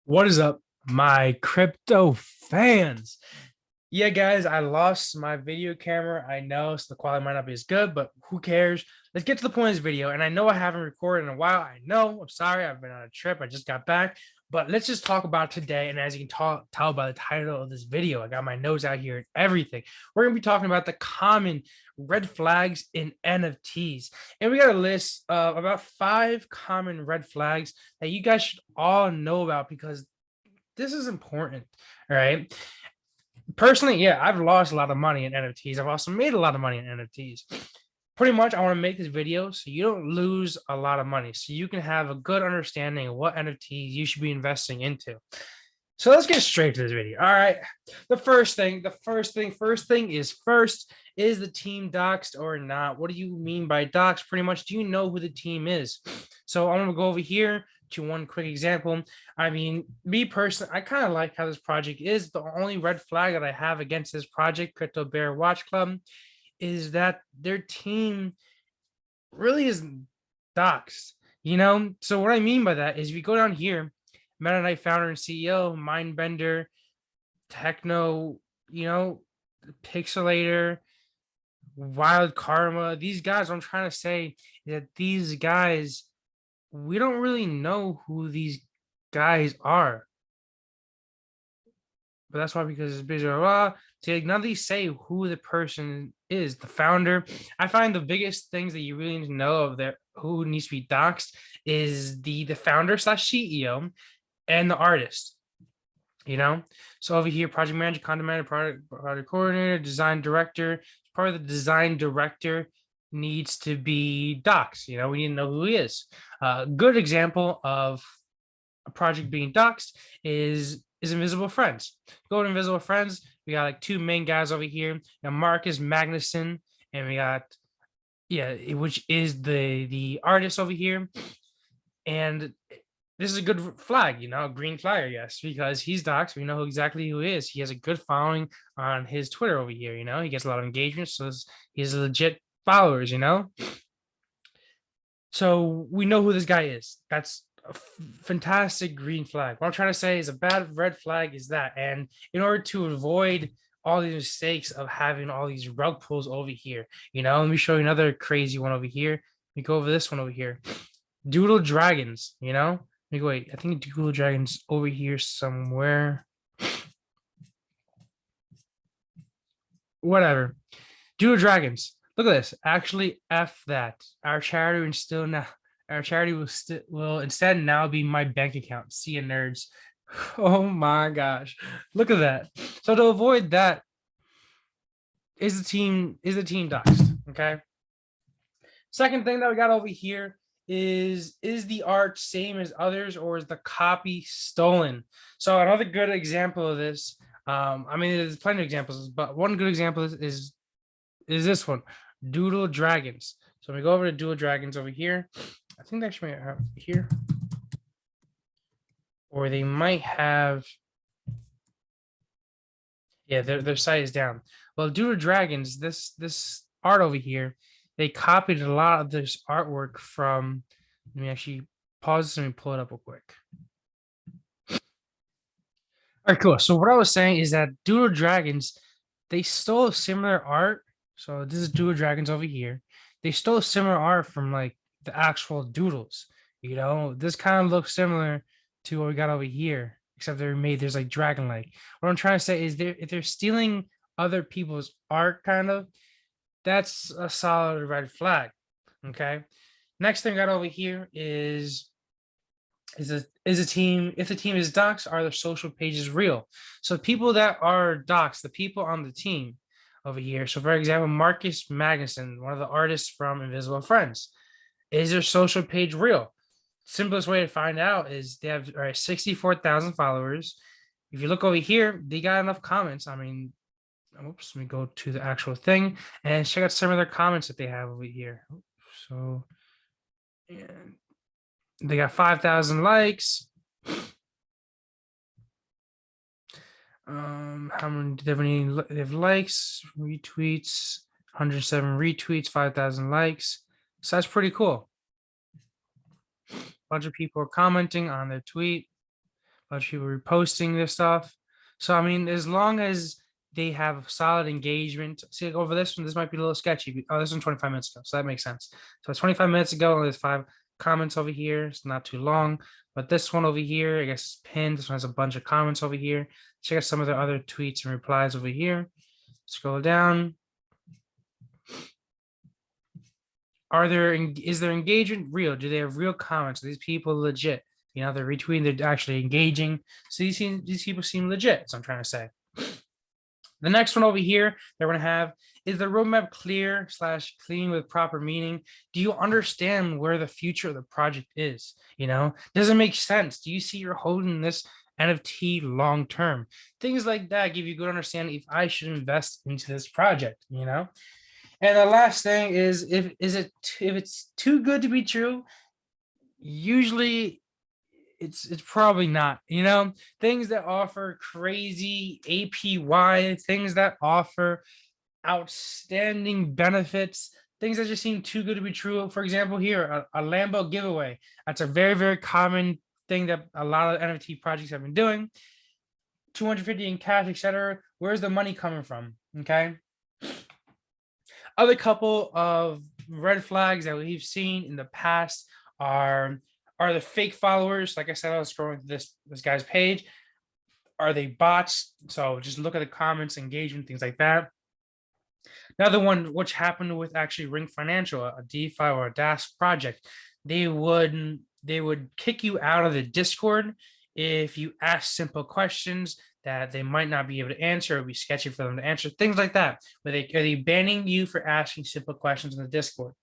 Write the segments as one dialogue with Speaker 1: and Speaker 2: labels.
Speaker 1: What is up, my crypto fans? Yeah, guys, I lost my video camera. I know, so the quality might not be as good, but who cares? Let's get to the point of this video. And I know I haven't recorded in a while. I know, I'm sorry, I've been on a trip. I just got back, but let's just talk about today. And as you can tell by the title of this video, I got my nose out here and everything. We're going to be talking about the common red flags in NFTs. And we got a list of about 5 common red flags that you guys should all know about because this is important. All right. Personally, yeah, I've lost a lot of money in NFTs. I've also made a lot of money in NFTs. Pretty much, I want to make this video so you don't lose a lot of money, so you can have a good understanding of what NFTs you should be investing into. So let's get straight to this video. All right. First thing is is the team doxed or not? What do you mean by doxed? Pretty much, do you know who the team is? So I'm gonna go over here to one quick example. I mean, me personally, I kind of like how this project is. The only red flag that I have against this project, Crypto Bear Watch Club, is that their team really is doxed. So what I mean by that is if you go down here, Meta Knight founder and CEO, Mindbender, Techno, Pixelator, Wild Karma. These guys, what I'm trying to say is that these guys, we don't really know who these guys are. But that's why, because it's busy. None of these say who the person is, the founder. I find the biggest things that you really need to know of that who needs to be doxed is the founder slash CEO and the artist. So over here, project manager, content manager, product coordinator, design director. Part of the design director needs to be doxed. We need to know who he is. A good example of a project being doxed is Invisible Friends. Go to Invisible Friends. We got like 2 main guys over here. Now Marcus Magnuson, and we got which is the artist over here. And this is a good flag, a green flag, I guess, because he's doxed. We know exactly who he is. He has a good following on his Twitter over here. He gets a lot of engagement, so he's legit followers. So we know who this guy is. That's a fantastic green flag. What I'm trying to say is a bad red flag is that. And in order to avoid all these mistakes of having all these rug pulls over here, let me show you another crazy one over here. Let me go over this one over here. Doodle Dragons, Let me go, wait, I think Doodle Dragons over here somewhere. Whatever. Doodle Dragons. Look at this. Actually, F that. Our charity will instead now be my bank account. See ya, nerds. Oh my gosh. Look at that. So to avoid that, is the team doxed? Okay. Second thing that we got over here is the art same as others, or is the copy stolen? So another good example of this, I mean, there's plenty of examples, but one good example is this one, Doodle Dragons. So we go over to Doodle Dragons over here. I think they actually might have here, or they might have. Yeah, their site is down. Well, Doodle Dragons, this art over here, they copied a lot of this artwork from. Let me actually pause this and pull it up real quick. All right, cool. So what I was saying is that Doodle Dragons, they stole similar art. So this is Doodle Dragons over here. They stole similar art from like the actual doodles. This kind of looks similar to what we got over here, except there's like dragon like. What I'm trying to say is if they're stealing other people's art, kind of, that's a solid red flag. Okay. Next thing I got over here is a team. If the team is doxed, are their social pages real? So people that are doxed, the people on the team over here. So for example, Marcus Magnuson, one of the artists from Invisible Friends, is their social page real? Simplest way to find out is they have 64,000 followers. If you look over here, they got enough comments. I mean, oops, let me go to the actual thing and check out some of their comments that they have over here. So yeah, they got 5,000 likes. How many do they have likes, retweets, 107 retweets, 5,000 likes. So that's pretty cool. A bunch of people are commenting on their tweet. bunch of people reposting this stuff. So I mean, as long as they have solid engagement. See, like over this one, this might be a little sketchy. Oh, this one 25 minutes ago, so that makes sense. So it's 25 minutes ago, and there's 5 comments over here. It's not too long, but this one over here, I guess it's pinned. This one has a bunch of comments over here. Check out some of the other tweets and replies over here. Scroll down. Is their engagement real? Do they have real comments? Are these people legit? You know, they're retweeting, they're actually engaging. So these people seem legit. That's what I'm trying to say. The next one over here that we're going to have is the roadmap clear / clean with proper meaning. Do you understand where the future of the project is? You know, does it make sense? Do you see you're holding this NFT long term? Things like that give you good understanding if I should invest into this project, you know? And the last thing is if it's too good to be true, usually it's probably not, you know, things that offer crazy APY, things that offer outstanding benefits, things that just seem too good to be true. For example, here, a Lambo giveaway. That's a very, very common thing that a lot of NFT projects have been doing. 250 in cash, etc. Where's the money coming from? Okay. Other couple of red flags that we've seen in the past are the fake followers. Like I said, I was scrolling through this guy's page. Are they bots? So just look at the comments, engagement, things like that. Another one, which happened with actually Ring Financial, a DeFi or a DAS project, they would kick you out of the Discord if you ask simple questions that they might not be able to answer. It would be sketchy for them to answer, things like that. Are they banning you for asking simple questions in the Discord?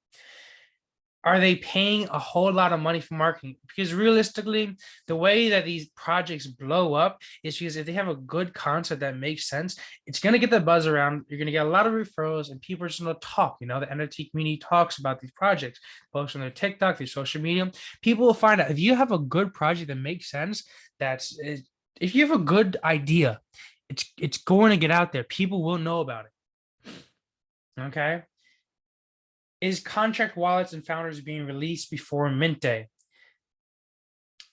Speaker 1: Are they paying a whole lot of money for marketing? Because realistically, the way that these projects blow up is because if they have a good concept that makes sense, it's going to get the buzz around. You're going to get a lot of referrals, and people are just going to talk. You know, the NFT community talks about these projects, post on their TikTok, their social media. People will find out if you have a good project that makes sense. If you have a good idea, it's going to get out there. People will know about it. Okay. Is contract wallets and founders being released before mint day?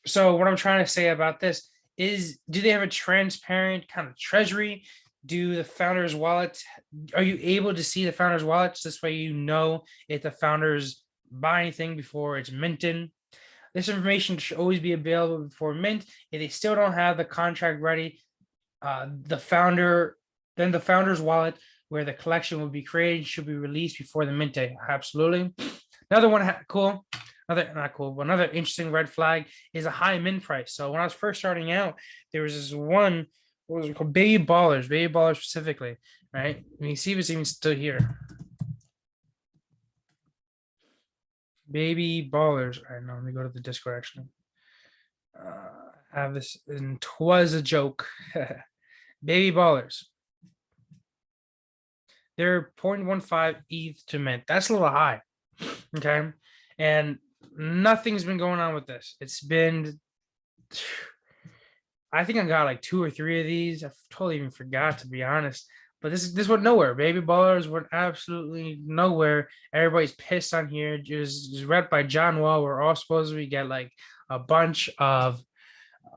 Speaker 1: So what I'm trying to say about this is, do they have a transparent kind of treasury? Do the founders' wallets, are you able to see the founders' wallets? This way you know if the founders buy anything before it's minted. This information should always be available before mint. If they still don't have the contract ready, the founder's wallet where the collection will be created should be released before the mint day. Absolutely. Another one, cool. Another interesting red flag is a high mint price. So when I was first starting out, there was this one, what was it called? Baby Ballers specifically, right? Let me see if it's even still here. Baby Ballers. All right, now let me go to the Discord actually. Have this, and 'twas a joke. Baby Ballers. They're 0.15 ETH to mint. That's a little high. Okay. And nothing's been going on with this. It's been, I think I got like 2 or 3 of these. I totally even forgot, to be honest. But this went nowhere. Baby Ballers went absolutely nowhere. Everybody's pissed on here. Just read by John Wall. We're all supposed to get like a bunch of,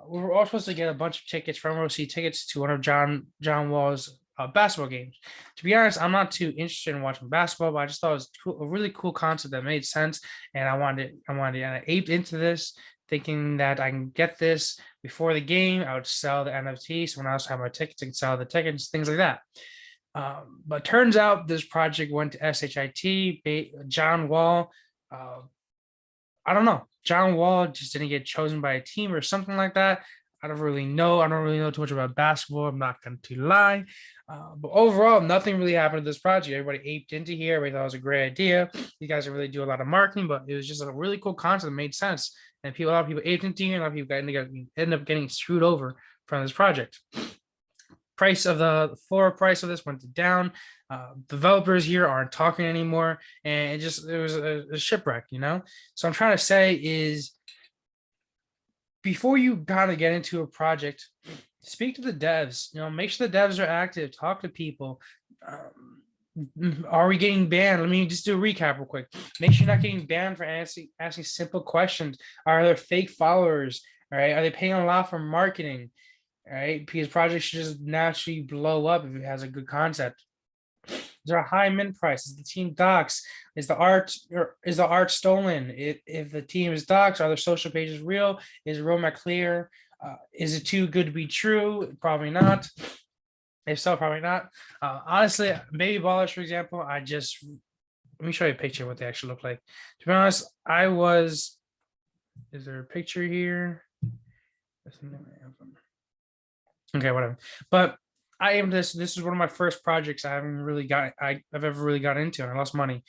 Speaker 1: we were all supposed to get a bunch of tickets from OC tickets to one of John Wall's basketball games. To be honest, I'm not too interested in watching basketball, but I just thought it was a really cool concept that made sense, and I aped into this, thinking that I can get this before the game. I would sell the NFT, so when I also have my tickets, I can sell the tickets, things like that. But turns out this project went to SHIT. John Wall, I don't know. John Wall just didn't get chosen by a team or something like that. I don't really know too much about basketball. I'm not going to lie. But overall, nothing really happened to this project. Everybody aped into here. Everybody thought it was a great idea. You guys really do a lot of marketing, but it was just a really cool concept that made sense. And a lot of people aped into here, and a lot of people ended up getting screwed over from this project. The floor price of this went down. Developers here aren't talking anymore, and it was a shipwreck, you know. So I'm trying to say is, before you kind of get into a project, speak to the devs. You know, make sure the devs are active. Talk to people. Are we getting banned? Let me just do a recap real quick. Make sure you're not getting banned for asking simple questions. Are there fake followers? All right. Are they paying a lot for marketing? All right. Because projects should just naturally blow up if it has a good concept. Is there a high mint price? Is the team doxxed? Is the art stolen? If the team is doxxed, are their social pages real? Is Roma clear? Is it too good to be true? Probably not. If so, probably not. Honestly, baby ballers, for example, let me show you a picture of what they actually look like. To be honest, is there a picture here? Okay, whatever. But this is one of my first projects I've ever really got into, and I lost money.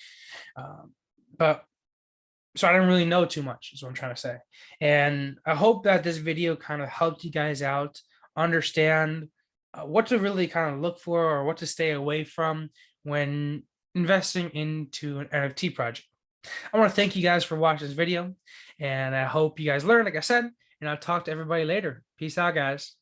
Speaker 1: But so I didn't really know too much, is what I'm trying to say. And I hope that this video kind of helped you guys out understand what to really kind of look for or what to stay away from when investing into an NFT project. I want to thank you guys for watching this video, and I hope you guys learned, like I said, and I'll talk to everybody later. Peace out, guys.